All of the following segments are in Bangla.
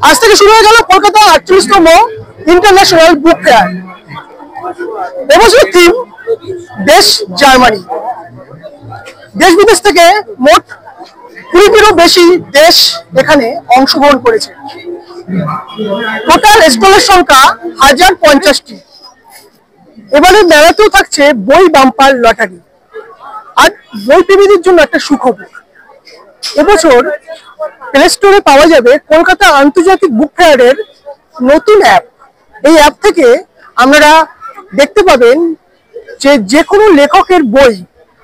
আজ থেকে শুরু হয়ে গেল কলকাতা 48তম ইন্টারন্যাশনাল বুক ফেয়ার। এবছর থিম দেশ জার্মানি। দেশ বিদেশ থেকে মোট 20টিরও বেশি দেশ এখানে অংশগ্রহণ করেছে। টোটাল স্টলের সংখ্যা 1050টি। এবারে মেলাতেও থাকছে বই বাম্পার লটারি। আর বই প্রেমীদের জন্য একটা সুখবর, এবছর প্লে স্টোরে পাওয়া যাবে কলকাতা আন্তর্জাতিক বুক ফেয়ারের নতুন অ্যাপ। এই অ্যাপ থেকে আপনারা দেখতে পাবেন যে কোনো লেখকের বই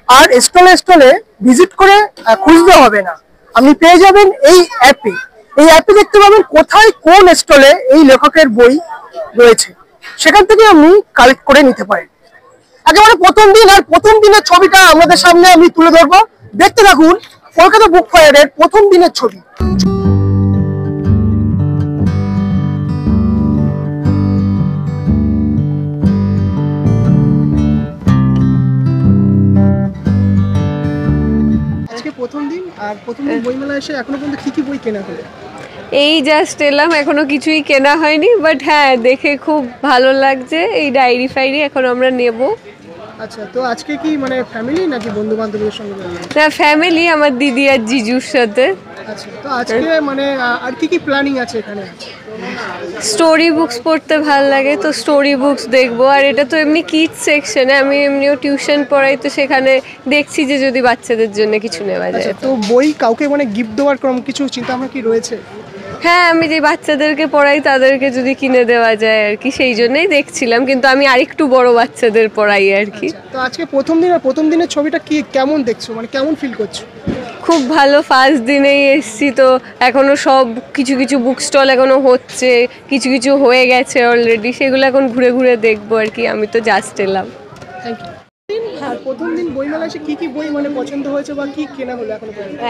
আর স্টলে স্টলে ভিজিট করে খুঁজতে হবে না, আপনি পেয়ে যাবেন এই অ্যাপে। এই অ্যাপে দেখতে পাবেন কোথায় কোন স্টলে এই লেখকের বই রয়েছে, সেখান থেকে আপনি কালেক্ট করে নিতে পারেন। একেবারে প্রথম দিন আর প্রথম দিনের ছবিটা আমাদের সামনে আমি তুলে ধরবো, দেখতে থাকুন কলকাতা বুক ফেয়ারের প্রথম দিনের ছবি। আজকে প্রথম দিন, আর প্রথম দিন বইমেলা এসে এখনো পর্যন্ত কি বই কেনা হলো? এই জাস্ট এলাম, এখনো কিছুই কেনা হয়নি, বাট হ্যাঁ দেখে খুব ভালো লাগছে। এই ডায়েরি ফাইরি এখন আমরা নেব। আচ্ছা, তো আজকে কি মানে ফ্যামিলি নাকি বন্ধু বান্ধবদের সঙ্গে? না, ফ্যামিলি, আমার দিদি আর জিজুর সাথে। আচ্ছা, তো আজকে মানে আর কি প্ল্যানিং আছে এখানে? স্টোরি বুকস পড়তে ভালো লাগে, তো স্টোরি বুকস দেখবো। আর এটা তো এমনি কিডস সেকশনে, আমি এমনিও টিউশন পড়াই, তো সেখানে দেখছি যে যদি বাচ্চাদের জন্য কিছু নেওয়া যায়। তো বই কাউকে মানে গিফট দেওয়ার কিছু চিন্তা ভাবনা কি রয়েছে? হ্যাঁ, আমি যে বাচ্চাদেরকে পড়াই তাদেরকে যদি কিনে দেওয়া যায় আর কি, সেই জন্যই দেখছিলাম। কিন্তু আমি আরেকটু বড় বাচ্চাদের পড়াই আর কি। তো আজকে প্রথম দিনের ছবিটা কি কেমন দেখছো, মানে কেমন ফিল করছো? খুব ভালো, ফার্স্ট দিনেই এসছি, তো এখনো সব কিছু বুক স্টল এখনো হচ্ছে, কিছু হয়ে গেছে অলরেডি, সেগুলো এখন ঘুরে ঘুরে দেখবো আর কি। আমি তো জাস্ট এলাম। Thank you. হ্যাঁ, প্রথম দিন বইমেলা এসে কি বই মানে পছন্দ হয়েছে বা কি কেনা হলো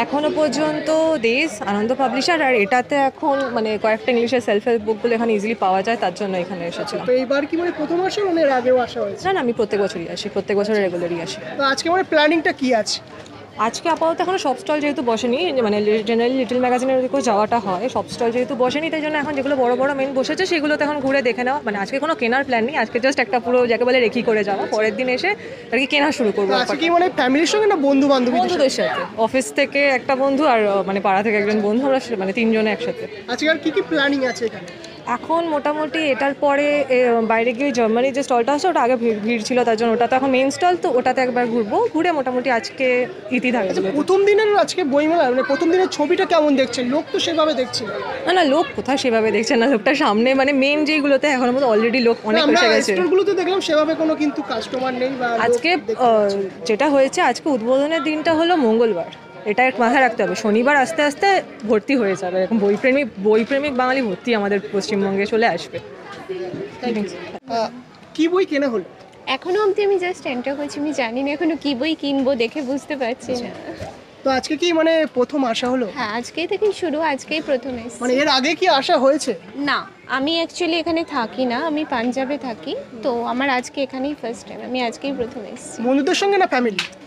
এখনো পর্যন্ত? দেশ, আনন্দ পাবলিশার, আর এটাতে এখন মানে কয়েকটা ইংলিশের সেলফ হেল্প বুকগুলো এখানে ইজিলি পাওয়া যায়, তার জন্য এখানে এসেছিলাম। তো এইবার কি মানে প্রথম আসে মানে এর আগেও আসা হয়েছে? না, আমি প্রত্যেক বছরই আসি, প্রত্যেক বছর রেগুলারই আসি। তো আজকে মানে প্ল্যানিংটা কি আছে? আজকে আপাতত এখনো সব স্টল যেহেতু বসেনি, মানে জেনারেলি লিটল ম্যাগাজিনের দিকেও যাওয়াটা হয়, সব স্টল যেহেতু বসেনি, তাই জন্য এখন যেগুলো বড় মেন বসেছে সেগুলোতে এখন ঘুরে দেখে নেওয়া। মানে আজকে কোনো কেনার প্ল্যান নেই, আজকে জাস্ট একটা পুরো যাকে বলে রেখি করে যাওয়া, পরের দিন এসে আর কি কেনা শুরু করবো। আজকে কি মানে ফ্যামিলির সঙ্গে না বন্ধুদের সাথে? অফিস থেকে একটা বন্ধু আর মানে পাড়া থেকে একজন বন্ধু, আমরা মানে তিনজনে একসাথে। আজকে আর কি প্ল্যানিং আছে এখানে? এখন মোটামুটি এটার পরে বাইরে গিয়ে জার্মানির যে স্টলটা আছে ওটা আগে ভিড় ছিল, তার জন্য ওটা তো এখন মেন স্টল, তো ওটাতে একবার ঘুরে মোটামুটি আজকে ইতি থাকবে। প্রথম দিনের আজকে বইমেলা মানে প্রথম দিনের ছবিটা কেমন দেখছেন? লোক তো সেভাবে দেখছি না, লোক কোথায় সেভাবে দেখছেন না, লোকটা সামনে মানে মেন যেগুলোতে এখনো মধ্যে অলরেডি লোক অনেক এসে গেছে। স্টলগুলোতে দেখলাম সেভাবে কোনো কিন্তু কাস্টমার নেই। বা আজকে যেটা হয়েছে, আজকে উদ্বোধনের দিনটা হলো মঙ্গলবার, এটা মাথায় রাখতে হবে। শনিবার আস্তে আস্তে ভর্তি হয়ে যাবে, এরকম বইপ্রেমিক বাঙালি ভর্তি আমাদের পশ্চিমবঙ্গে চলে আসবে। কি বই কেনা হলো? এখনো অবধি আমি জাস্ট এন্টার করছি, আমি জানি না এখনো কি বই কিনবো, দেখে বুঝতে পারছি না। তো আজকে কি মানে প্রথম আসা হলো? হ্যাঁ, আজকেই থেকেই শুরু, আজকেই প্রথম এসেছি। মানে এর আগে কি আসা হয়েছে? না, আমি অ্যাকচুয়ালি এখানে থাকি না, আমি পাঞ্জাবে থাকি, তো আমার আজকে এখানেই ফার্স্ট টাইম, আমি আজকেই প্রথম এসেছি। বন্ধুদের সঙ্গে না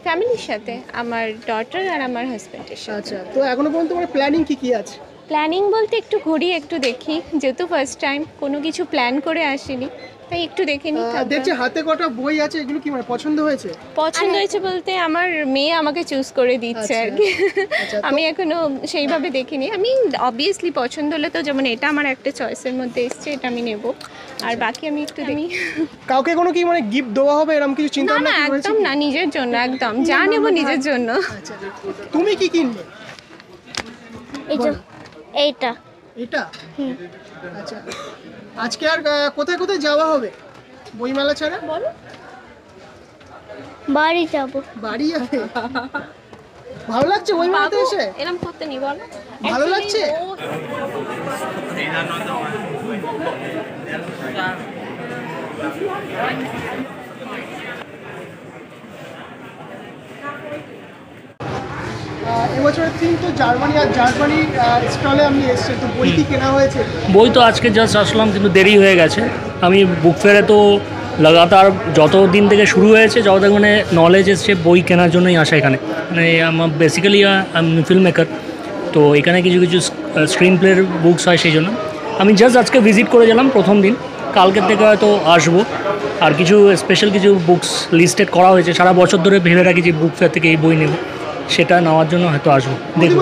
ফ্যামিলির সাথে, আমার ডটার আর আমার হাজব্যান্ডের সাথে। আচ্ছা, তো এখনো পর্যন্ত মানে প্ল্যানিং কি আছে? প্ল্যানিং বলতে একটু ঘুরি, একটু দেখি, যেহেতু ফার্স্ট টাইম কোনো কিছু প্ল্যান করে আসিনি, তাই একটু দেখে নিই। দেখছি হাতে কটা বই আছে, এগুলো কি মানে পছন্দ হয়েছে? পছন্দ হয়েছে বলতে আমার মেয়ে আমাকে চুজ করে দিচ্ছে আর কি। আমি এখনো সেইভাবে দেখিনি, আমি অবভিয়াসলি পছন্দ হলে তো, যেমন এটা আমার একটা চয়েসের মধ্যে এসছে, এটা আমি নেব। আর বাকি আমি একটু দেখি। কাউকে কোনো কি মানে গিফট দেওয়া হবে এরকম কিছু চিন্তা ভাবনা? না, একদম না, নিজের জন্য, একদম যা নেব নিজের জন্য। তুমি কি কিনবে? এইটা। আচ্ছা, আজকে আর কোথায় যাওয়া হবে বইমেলা ছাড়া? বলো। বাড়ি যাব। বাড়ি যাবে? ভালো লাগছে বইমেলাতে এসে? এরকম করতে নি, বলো। ভালো লাগছে? এবছরের থিম তো জার্মানি, আর জার্মানির স্টলে আমি এসেছি, তো বই কি কেনা হয়েছে? বই তো আজকে জাস্ট আসলাম, কিন্তু দেরি হয়ে গেছে। আমি বুক ফেয়ারে তো লাগাতার যত দিন থেকে শুরু হয়েছে, যত মানে নলেজ এসছে, বই কেনার জন্যই আসা এখানে। মানে আমার বেসিক্যালি আমি ফিল্ম মেকার, তো এখানে কিছু স্ক্রিন প্লের বুকস হয়, সেই জন্য আমি জাস্ট আজকে ভিজিট করে গেলাম প্রথম দিন। কালকের থেকে হয়তো আসবো। আর কিছু স্পেশাল কিছু বুকস লিস্টেড করা হয়েছে, সারা বছর ধরে ভেবে রাখি যে বুক ফেয়ার থেকে এই বই নেব, সেটা নেওয়ার জন্য হয়তো আসবো। দেখব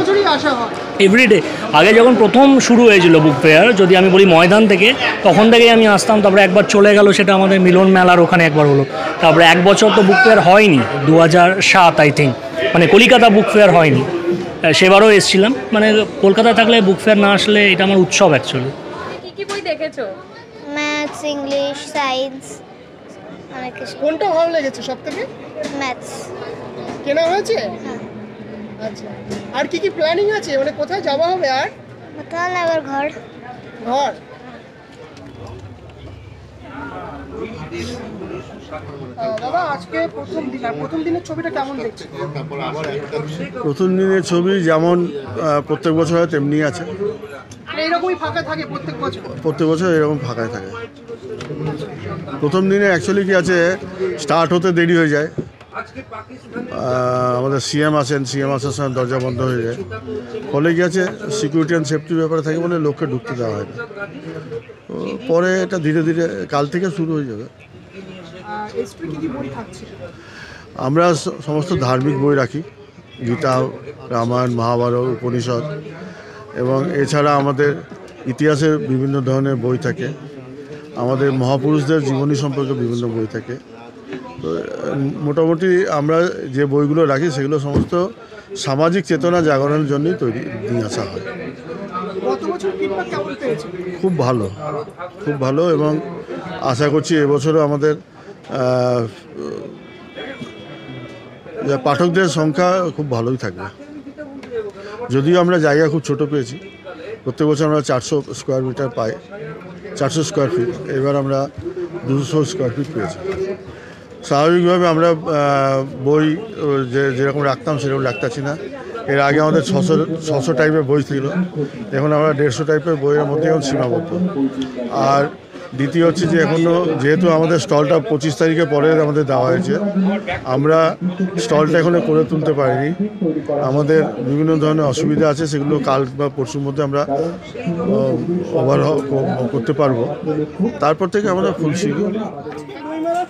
এভরিডে। আগে যখন প্রথম শুরু হয়েছিল বুক ফেয়ার, যদি আমি বলি ময়দান থেকে, তখন থেকেই আমি আসতাম। তারপরে একবার চলে গেল, সেটা আমাদের মিলন মেলার ওখানে একবার হলো। তারপরে এক বছর তো বুক ফেয়ার হয়নি, 2007 আই থিঙ্ক, মানে কলকাতা বুক ফেয়ার হয়নি, সেবারও এসেছিলাম। মানে কলকাতায় থাকলে বুক ফেয়ার না আসলে এটা আমার উৎসব অ্যাকচুয়ালি। কি কি বই দেখেছো? ম্যাথস, ইংলিশ, সায়েন্স, অনেক কিছু। কোনটা ভালো লেগেছে সব থেকে? ম্যাথস। কেনা হয়েছে? হ্যাঁ। আচ্ছা, আর কি কি প্ল্যানিং আছে, মানে কোথায় যাওয়া হবে? আর তাহলে আবার ঘর। ঘর। দাদা, আজকে প্রথম দিন, আর প্রথম দিনের ছবিটা কেমন দেখছেন? প্রথম দিনের ছবি যেমন প্রত্যেক বছর হয় তেমনি আছে। এইরকমই ফাঁকা থাকে প্রত্যেক বছর? প্রত্যেক বছর এরকম ফাঁকায় থাকে। প্রথম দিনে অ্যাকচুয়ালি কি আছে, স্টার্ট হতে দেরি হয়ে যায়। আমাদের সিএম আছেন, সিএম আসার সময় দরজা বন্ধ হয়ে যায়, ফলে কি আছে সিকিউরিটি অ্যান্ড সেফটির ব্যাপারে থাকে বলে লোককে ঢুকতে দেওয়া হয় না। তো পরে এটা ধীরে ধীরে কাল থেকে শুরু হয়ে যাবে। আমরা সমস্ত ধার্মিক বই রাখি, গীতা, রামায়ণ, মহাভারত, উপনিষদ, এবং এছাড়া আমাদের ইতিহাসের বিভিন্ন ধরনের বই থাকে, আমাদের মহাপুরুষদের জীবনী সম্পর্কে বিভিন্ন বই থাকে। তো মোটামুটি আমরা যে বইগুলো রাখি সেগুলো সমস্ত সামাজিক চেতনা জাগরণের জন্যই তৈরি নিয়ে আসা হয়। খুব ভালো, খুব ভালো, এবং আশা করছি এবছরও আমাদের পাঠকদের সংখ্যা খুব ভালোই থাকবে। যদিও আমরা জায়গা খুব ছোট পেয়েছি, প্রত্যেক বছর আমরা 400 স্কোয়ার মিটার পাই, 400 স্কোয়ার ফিট, এবার আমরা 200 স্কোয়ার ফিট পেয়েছি। স্বাভাবিকভাবে আমরা বই যেরকম রাখতাম সেরকম রাখতেছি না। এর আগে আমাদের 600 টাইপের বই ছিল, এখন আমরা 150 টাইপের বইয়ের মধ্যে এখন সীমাবদ্ধ। আর দ্বিতীয় হচ্ছে যে এখনও যেহেতু আমাদের স্টলটা 25 তারিখের পরে আমাদের দেওয়া হয়েছে, আমরা স্টলটা এখনও করে তুলতে পারিনি। আমাদের বিভিন্ন ধরনের অসুবিধা আছে, সেগুলো কাল বা পরশুর মধ্যে আমরা ওভারঅল করতে পারবো। তারপর থেকে আমরা খুলছি।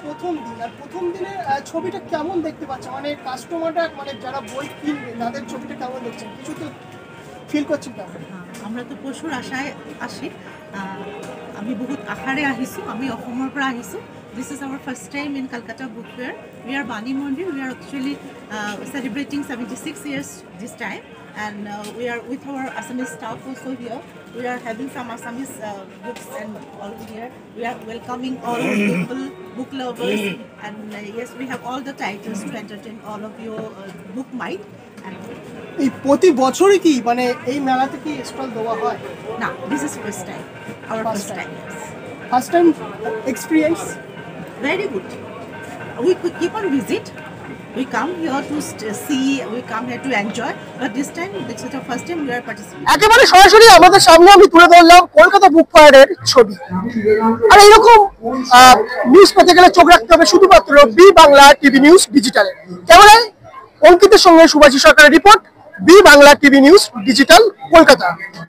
প্রথম দিন, আর প্রথম দিনের ছবিটা কেমন দেখতে পাচ্ছেন? মানে কাস্টমাররা, মানে যারা বই কিনবে তাদের ছবিটা কেমন দেখছেন? কিছু তো ফিল করছেন কেমন? আমরা তো প্ৰচুৰ আশায় আসি। আমি বহুত আশাৰে আহিছোঁ, আমি অসমৰ পৰা আহিছোঁ। This is our first time in Calcutta Book Fair. We are Bani Mandir. We are actually celebrating 76 years this time, and we are with our Assamese staff also here. We are having some Assamese books and all here. We are welcoming all people, book lovers, and yes, we have all the titles to entertain all of your book might. এই প্রতি বছরই কি মানে এই মেলাতে কি স্টল দেওয়া হয়? না, this is first time. Our first time. Yes. First time experience? Very good. We could keep on visit. We come here to see, we come here to enjoy, but this time, this is the first time we are participating. একেবারে সরাসরি আমাদের সামনে আমি তুলে ধরলাম কলকাতা বুক ফায়ারের ছবি। আর এইরকম নিউজ পেতে গেলে চোখ রাখতে হবে শুধুমাত্র বি বাংলা টিভি নিউজ ডিজিটালে। ক্যামেরায় অঙ্কিতের সঙ্গে সুভাষী সরকারের report, B Bangla TV news digital, Kolkata.